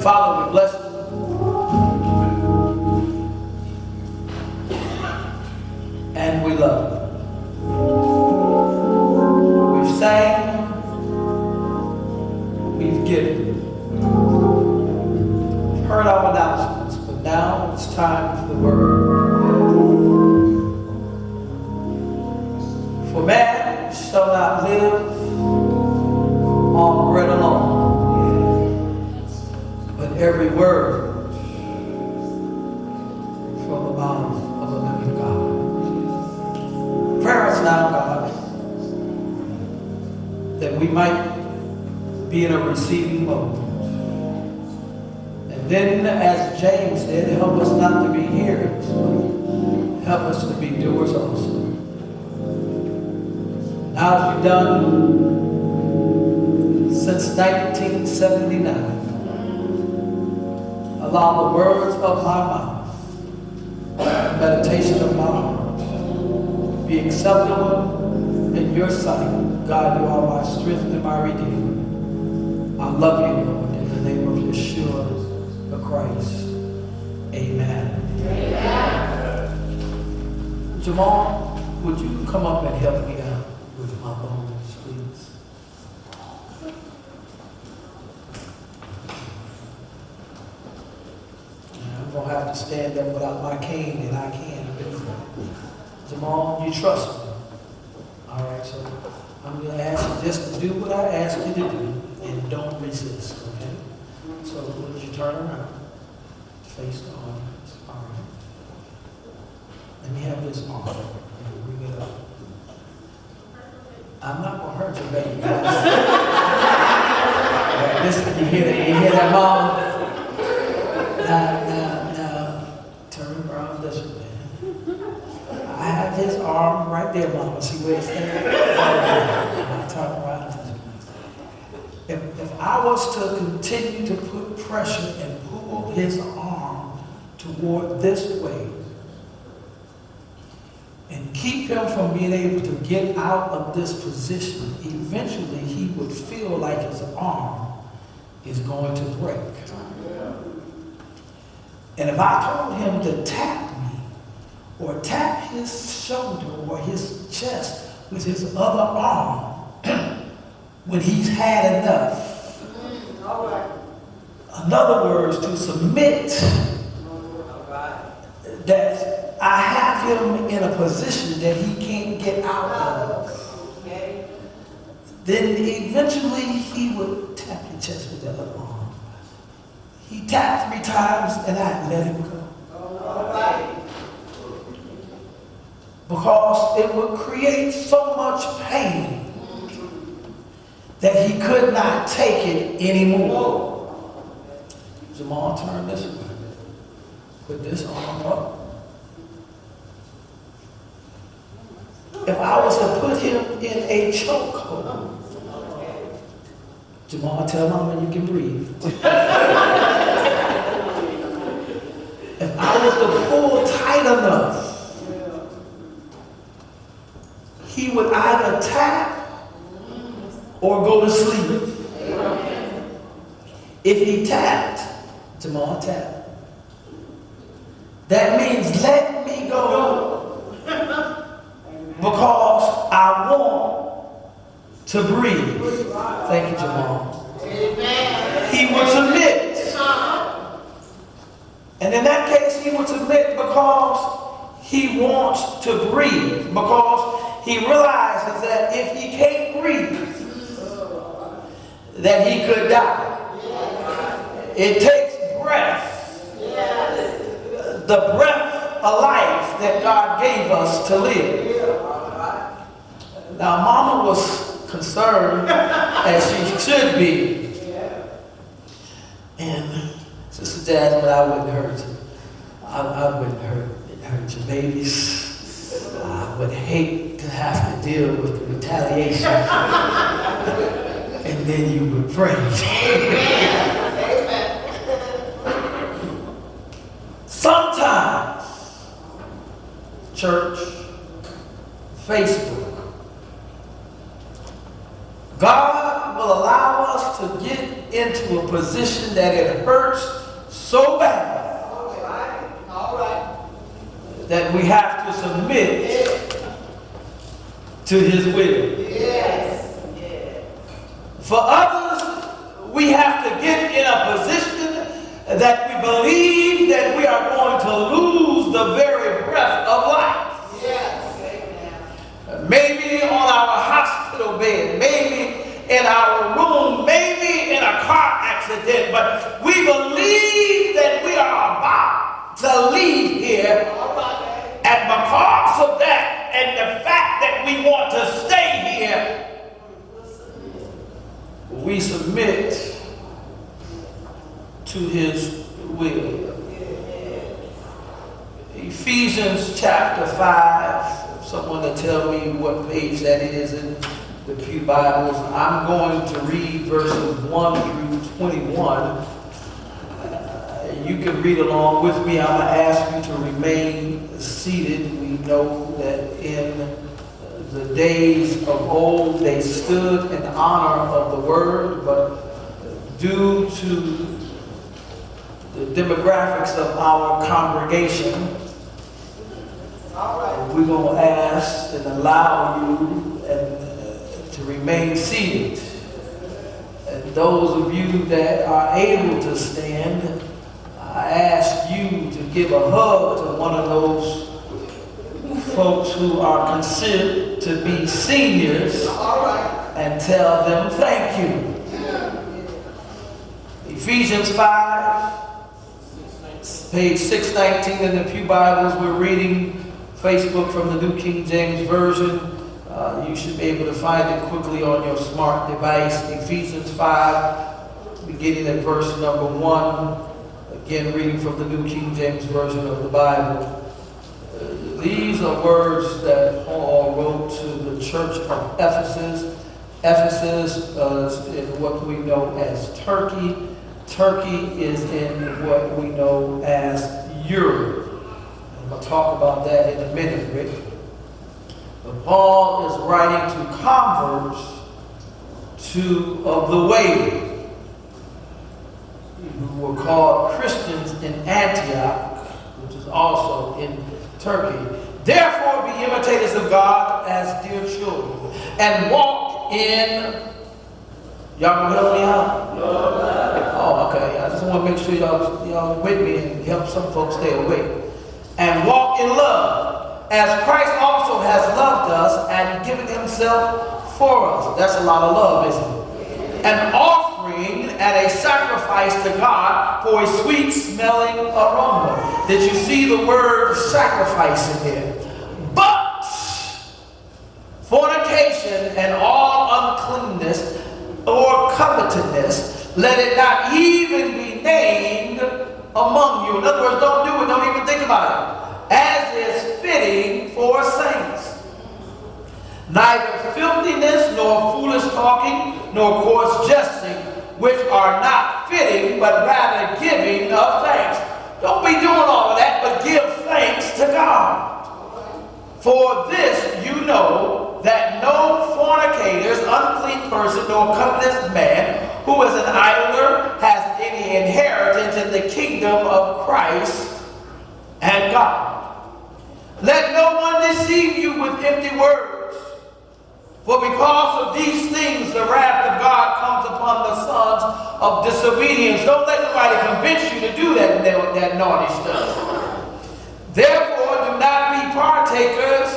Father, we bless you. And we love you. We've sang, we've given, heard our announcements, but now it's time for the word. For man shall not live on bread alone, but every word from the mouth of the living God. Prayer us now, God, that we might be in a receiving mode. And then, as James said, help us not to be hearers, help us to be doers also. Now, as we've done since 1979, allow the words of my mouth, the meditation of my heart, be acceptable in your sight. God, you are my strength and my redeemer. I love you, Lord, in the name of Yeshua, the Christ. Amen. Amen. Jamal, would you come up and help me out with my bones, please? I'm going to have to stand up without my cane, and I can. Jamal, you trust me. All right, so I'm going to ask you just to do what I ask you to do and don't resist, okay? So would you turn around, face the audience? All right. Let me have this arm and bring it up. I'm not going to hurt you, baby. Listen, you hear that? You hear that, Mom? Now, turn around this way. I have his arm right there, Mama. See where it's standing? I'll turn around this way. If I was to continue to put pressure and pull his arm toward this way and keep him from being able to get out of this position, eventually he would feel like his arm is going to break. And if I told him to tap me, or tap his shoulder or his chest with his other arm when he's had enough. In other words, to submit that I have him in a position that he can't get out of. Then eventually he would tap your chest with that other arm. He tapped 3 times and I let him go. Because it would create so much pain that he could not take it anymore. Jamal, turn this way. Put this arm up. If I was to put him in a chokehold, Jamal, tell Mama you can breathe. If I was to pull tight enough, he would either tap or go to sleep. If he tapped, Jamal tapped. That means let me go because I want to breathe. Thank you, Jamal. He would submit. And in that case, he would submit because he wants to breathe. Because he realizes that if he can't breathe, that he could die. It takes breath, the breath of life that God gave us to live. Now, Mama was concerned, as she should be. And Sister Jasmine, I wouldn't hurt you. I wouldn't hurt your babies. I would hate to have to deal with the retaliation. And then you would pray. Sometimes, church, Facebook, God will allow us to get into a position that it hurts hurts so bad that we have to submit to his will. For others, we have to get in a position that we believe that we are going to lose the very breath of life. Maybe on our hospital bed, maybe in our room, maybe in a car accident, but we believe that we are about to leave here. And because of that, and the fact that we want to stay here, we submit to his will. Ephesians chapter 5. Someone to tell me what page that is in the Pew Bibles. I'm going to read verses 1 through 21. You can read along with me. I'm going to ask you to remain seated. We know that in the days of old they stood in honor of the word, but due to the demographics of our congregation, we're going to ask and allow you to remain seated. And those of you that are able to stand, I ask you to give a hug to one of those folks who are considered to be seniors and tell them thank you. Ephesians 5, page 619 in the Pew Bibles. We're reading Facebook from the New King James Version. You should be able to find it quickly on your smart device. Ephesians 5, beginning at verse number 1. Again, reading from the New King James Version of the Bible. These are words that Paul wrote to the church of Ephesus. Ephesus is in what we know as Turkey. Turkey is in what we know as Europe. I'll talk about that in a minute, Rick. But Paul is writing to converts of the way, who were called Christians in Antioch, which is also in Turkey. Therefore, be imitators of God as dear children, and walk in. Y'all gonna help me out? Oh, okay. I just want to make sure y'all with me and help some folks stay awake. And walk in love, as Christ also has loved us and given himself for us. That's a lot of love, isn't it? An offering and a sacrifice to God for a sweet smelling aroma. Did you see the word sacrifice in there? But fornication and all uncleanness or covetousness, let it not even be named among you. In other words, don't do it. Don't even think about it. As is fitting for saints. Neither filthiness, nor foolish talking, nor coarse jesting, which are not fitting, but rather giving of thanks. Don't be doing all of that, but give thanks to God. For this you know, that no fornicators, unclean person, nor covetous man, who is an idler, has any inheritance in the kingdom of Christ and God. Let no one deceive you with empty words, for because of these things the wrath of God comes upon the sons of disobedience. Don't let nobody convince you to do that naughty stuff. Therefore, do not be partakers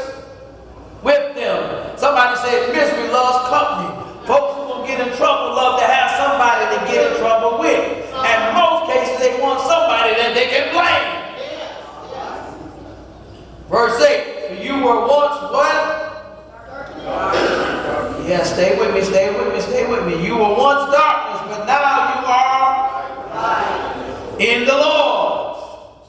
with them. Somebody said misery loves company. Folks who will get in trouble love to have somebody to get in trouble with. And in most cases, they want somebody that they can blame. Verse 8, for you were once what? Yeah, stay with me, stay with me, stay with me. You were once darkness, but now you are in the Lord.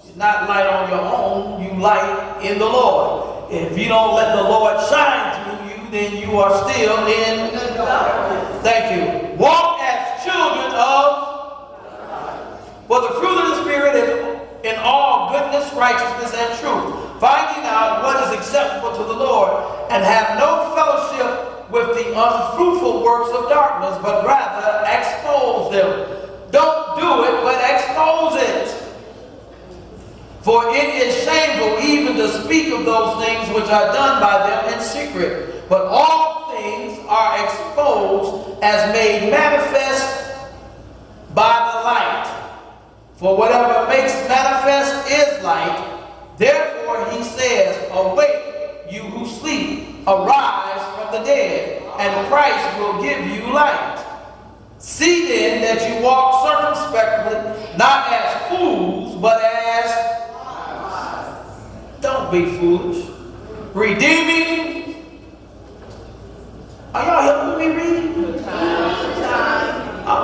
You're not light on your own, you light in the Lord. If you don't let the Lord shine through you, then you are still in the darkness. Thank you. Walk as children of, well, the fruit of the Spirit is in all goodness, righteousness, and truth, finding out what is acceptable to the Lord, and have no fellowship with the unfruitful works of darkness, but rather expose them. Don't do it, but expose For it is shameful even to speak of those things which are done by them in secret. But all things are exposed as made manifest by the light. For whatever makes manifest is light. Therefore he says, awake, you who sleep, arise from the dead, and Christ will give you light. See then that you walk circumspectly, not as fools, but as... Don't be foolish. Redeeming. Are y'all helping me read? I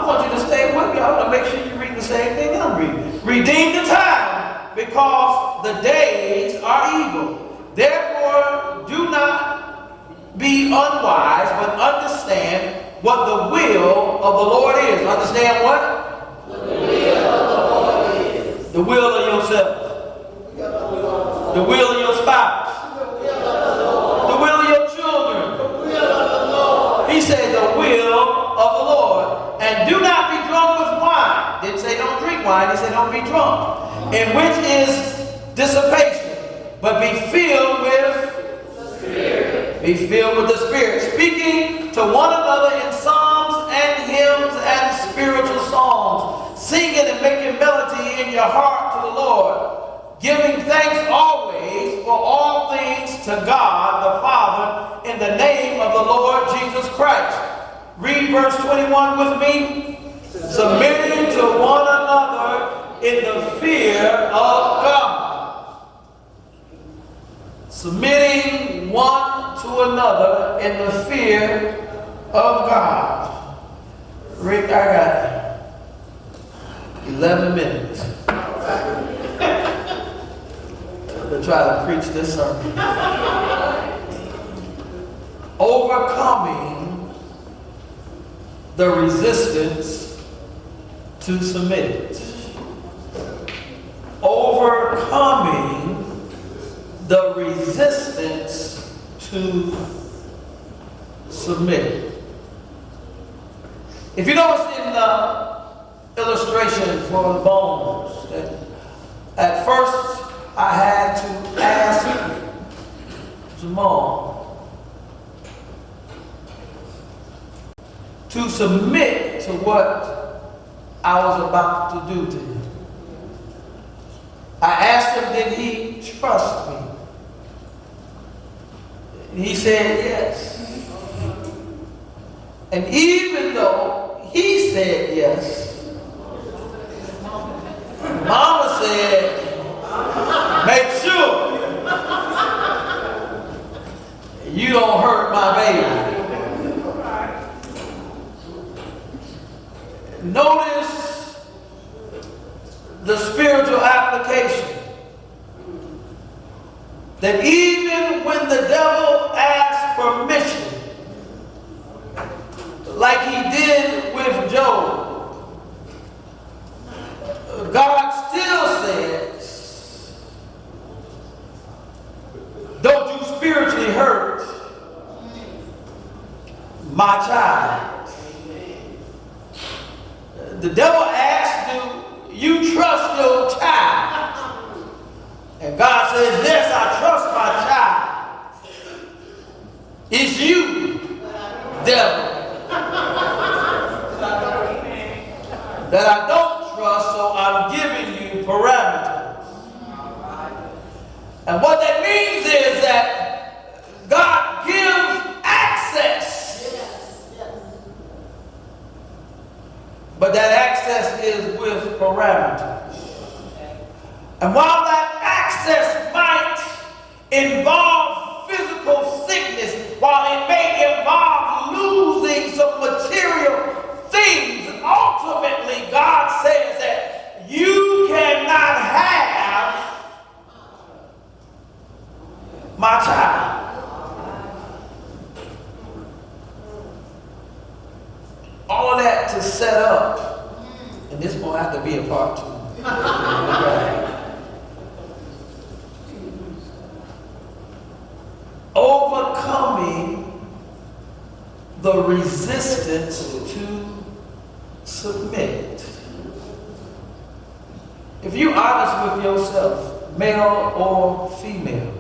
want you to stay with me. I want to make sure you read the same thing I'm reading. Redeem the time, because the days are evil. Therefore, do not be unwise, but understand what the will of the Lord is. Understand what? The will of the Lord is. The will of yourself. The will of your spouse. The will of your children. He said the will of the Lord. And do not be drunk with wine. Didn't say don't drink wine. He said don't be drunk. In which is dissipation. But be filled with the Spirit. Be filled with the Spirit. Speaking to one another in psalms and hymns and spiritual songs. Singing and making melody in your heart to the Lord. Giving thanks always for all things to God the Father in the name of the Lord Jesus Christ. Read verse 21 with me. Submitting to one another in the fear of God. Submitting one to another in the fear of God. Rick, I got 11 minutes to try to preach this sermon. Overcoming the resistance to submit. Overcoming the resistance to submit. If you notice in the illustration for the bones, that at first I had to ask Jamal to submit to what I was about to do to him. I asked him, did he trust me? He said yes. And even though he said yes, Mama said, make sure you don't hurt my baby. Notice the spiritual application. That even when the devil asks permission, like he did with Job, God still says, don't you spiritually hurt my child. The devil asks, do you trust your child? And God says, yes, I trust my child. It's you, devil, that I don't trust, so I'm giving you parameters. And what that means is that God gives access. But that access is with parameters. And while that access might involve physical sickness, while it may involve losing some material things, ultimately God says that you cannot have my child. All of that to set up, and this won't have to be a part two. Overcoming the resistance to submit. If you're honest with yourself, male or female.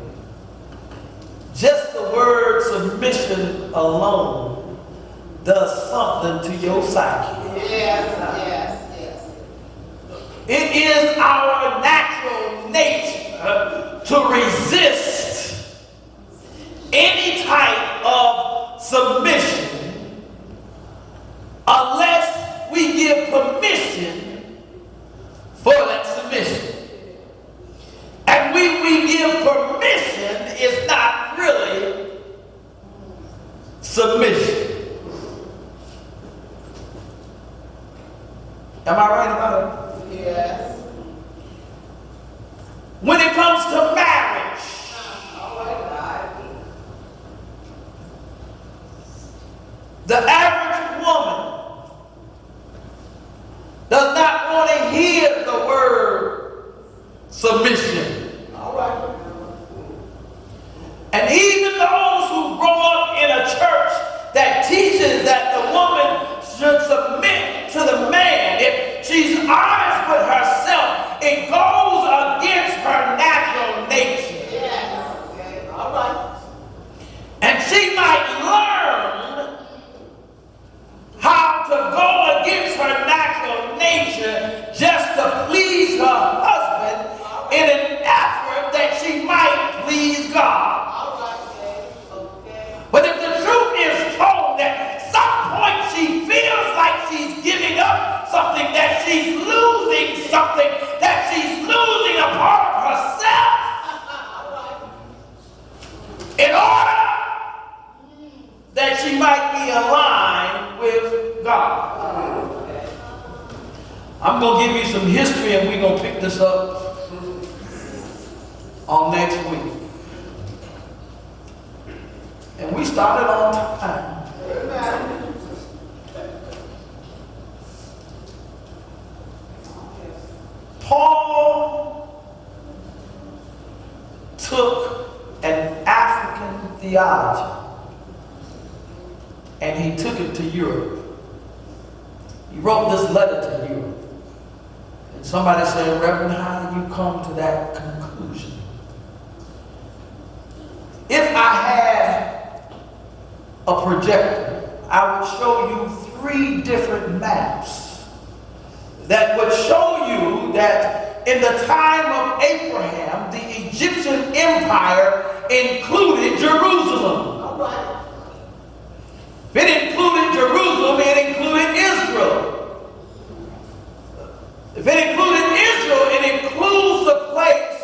Just the word submission alone does something to your psyche. Yes. It is our natural nature to resist any type of submission unless we give permission for that submission. And when we give permission, it's not really submission. Am I right about it? Yes. When it comes to marriage, the average woman does not want to hear the word submission. All right. And even those who grow up in a church that teaches that the woman should submit to the man, if she's honest with herself, it goes against her natural nature. Yes. Okay. All right. And she might learn how to go against her natural nature just to please her husband in an effort that she might please God. All right. Okay. But if the truth is told that at some point she feels like she's giving up something, that she's losing something, that she's losing a part of herself, in order that she might be aligned with God. I'm going to give you some history and we're going to pick this up on next week. And we started on time. Amen. Paul took an African theology and he took it to Europe. He wrote this letter to Europe. And somebody said, Reverend, how do you come to that conclusion? If I had a projector, I would show you 3 different maps that would show you that in the time of Abraham, the Egyptian empire included Jerusalem. All right. If it included Jerusalem, it included Israel. If it included Israel, it includes the place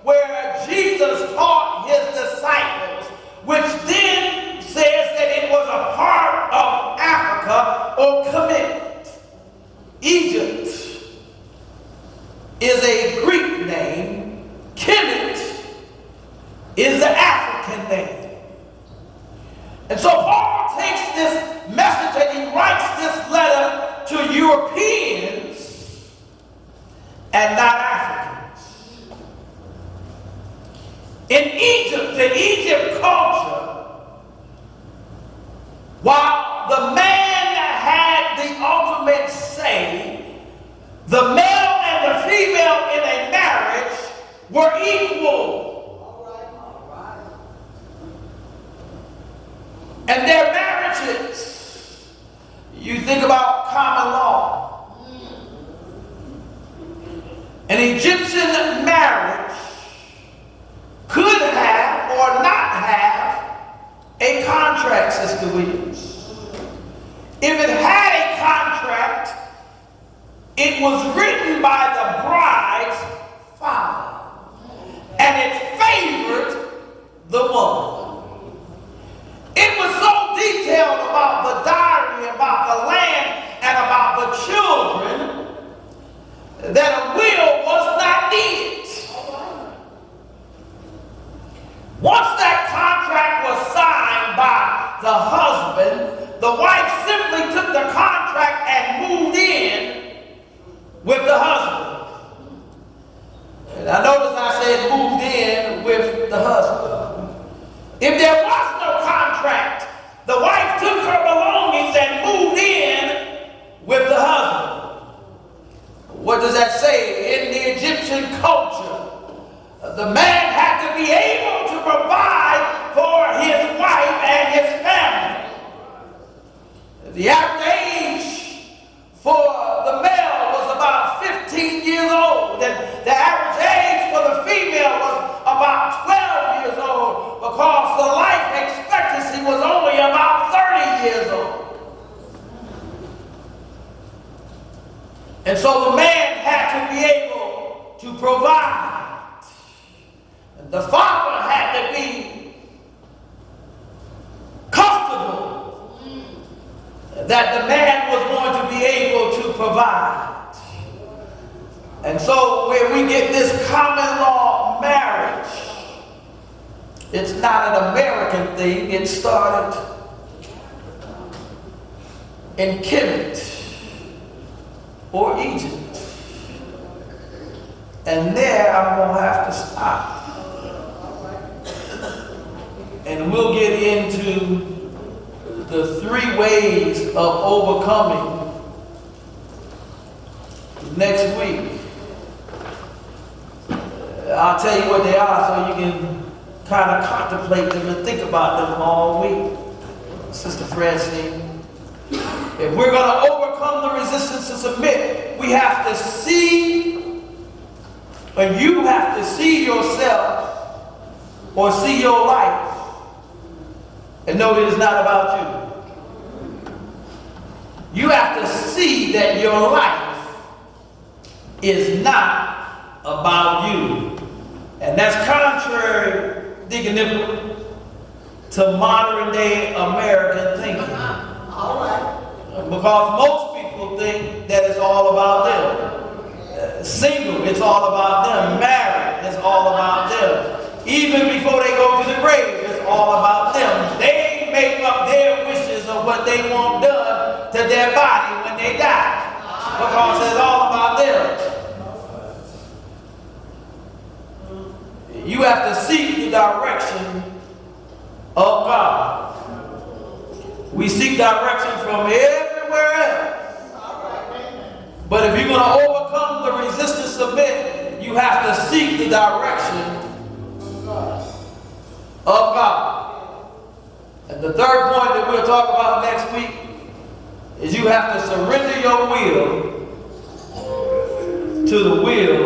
where Jesus taught his disciples, which then says that it was a part of Africa or Kemet. Egypt is a Greek name. Kemet is the African name. And so Paul takes this message and he writes this letter to Europeans and not Africans. In Egypt, the Egypt culture, while the man had the ultimate say, the male and the female in a marriage were equal. And their marriages, you think about common law. An Egyptian marriage could have or not have a contract, Sister Williams. If it had a contract, it was written by the bride's father, and it favored the woman. It was so detailed about the diary, about the land, and about the children that a will was not needed. Once that contract was signed by the husband, the wife simply took the contract and moved in with the husband. And I notice I said moved in with the husband. If there was no contract, the wife took her belongings and moved in with the husband. What does that say? In the Egyptian culture, the man had to be able to provide for his wife and his family. The average age for the male was about 15 years old, and the average age for the female was about 12 years old, because the life expectancy was only about 30 years old. And so the man had to be able to provide. And the father had to be comfortable that the man was going to be able to provide. And so where we get this common law marriage, it's not an American thing. It started in Kemet or Egypt. And there I'm going to have to stop. And we'll get into the 3 ways of overcoming next week. I'll tell you what they are so you can kind of contemplate them and think about them all week. Sister Francine, if we're going to overcome the resistance to submit, we have to see, and you have to see yourself or see your life and know that it's not about you. You have to see that your life is not about you. And that's contrary, Deacon Nipple, to modern day American thinking. All right. Because most people think that it's all about them. Single, it's all about them. Married, it's all about them. Even before they go to the grave, it's all about them. They make up their wishes of what they want done to their body when they die. Because it's all about them. You have to seek the direction of God. We seek direction from everywhere else. But if you're going to overcome the resistance of men, you have to seek the direction of God. And the third point that we'll talk about next week is you have to surrender your will to the will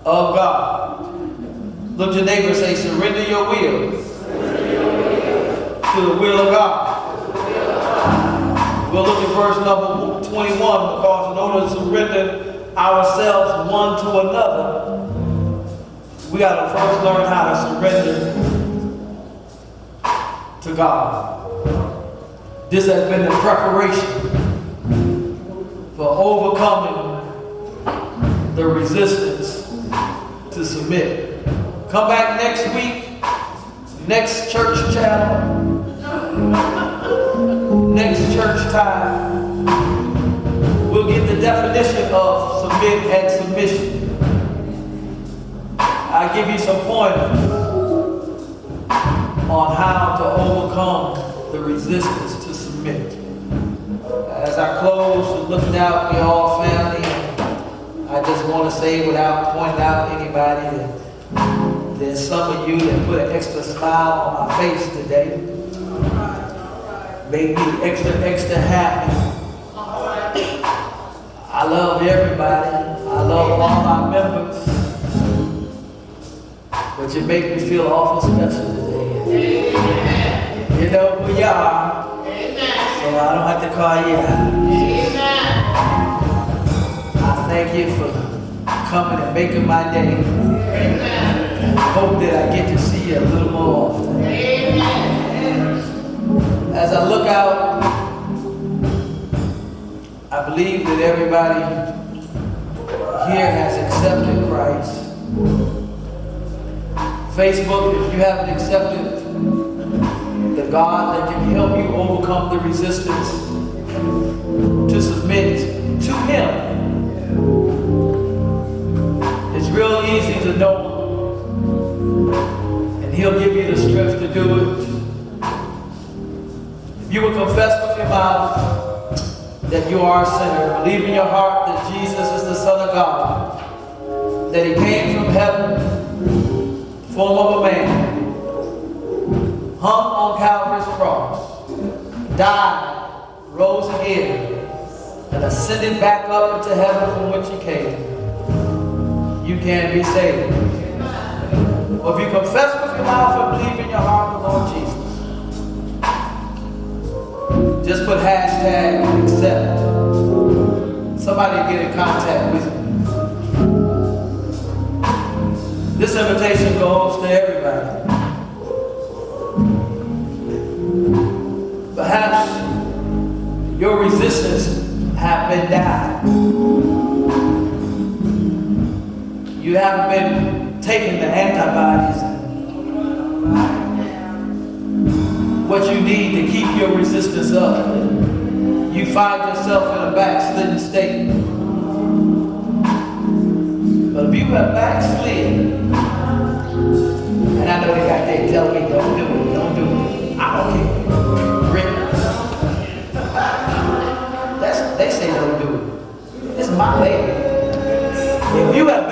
of God. Look at your neighbor and say, surrender your will to the will of God. We'll look at verse number 21, because in order to surrender ourselves one to another, we got to first learn how to surrender to God. This has been the preparation for overcoming the resistance to submit. Come back next week, next church channel, next church time. We'll get the definition of submit and submission. I'll give you some pointers on how to overcome the resistance to submit. As I close and looking out, we all family, I just want to say without pointing out anybody that there's some of you that put an extra smile on my face today. Made me extra happy. I love everybody. I love all my members. But you make me feel awful special today. Amen. You know who you are. Amen. So I don't have to call you out. Amen. I thank you for coming and making my day. Amen. I hope that I get to see you a little more often. Amen. As I look out, I believe that everybody here has accepted Christ. Facebook, if you haven't accepted the God that can help you overcome the resistance to submit to Him, it's real easy to know Him, and He'll give you the strength to do it. If you will confess with your mouth that you are a sinner, believe in your heart that Jesus is the Son of God, that He came from heaven died, rose again, and ascended back up into heaven from which he came, you can be saved. Or if you confess with your mouth and believe in your heart the Lord Jesus, just put hashtag accept. Somebody get in contact with me. This invitation goes to everybody. Perhaps your resistance have been down. You haven't been taking the antibodies, what you need to keep your resistance up. You find yourself in a backslidden state. But if you have backslid, and I know they got there telling me, don't do it, don't do it. I don't care. Rick. They say don't do it. It's my baby. If you have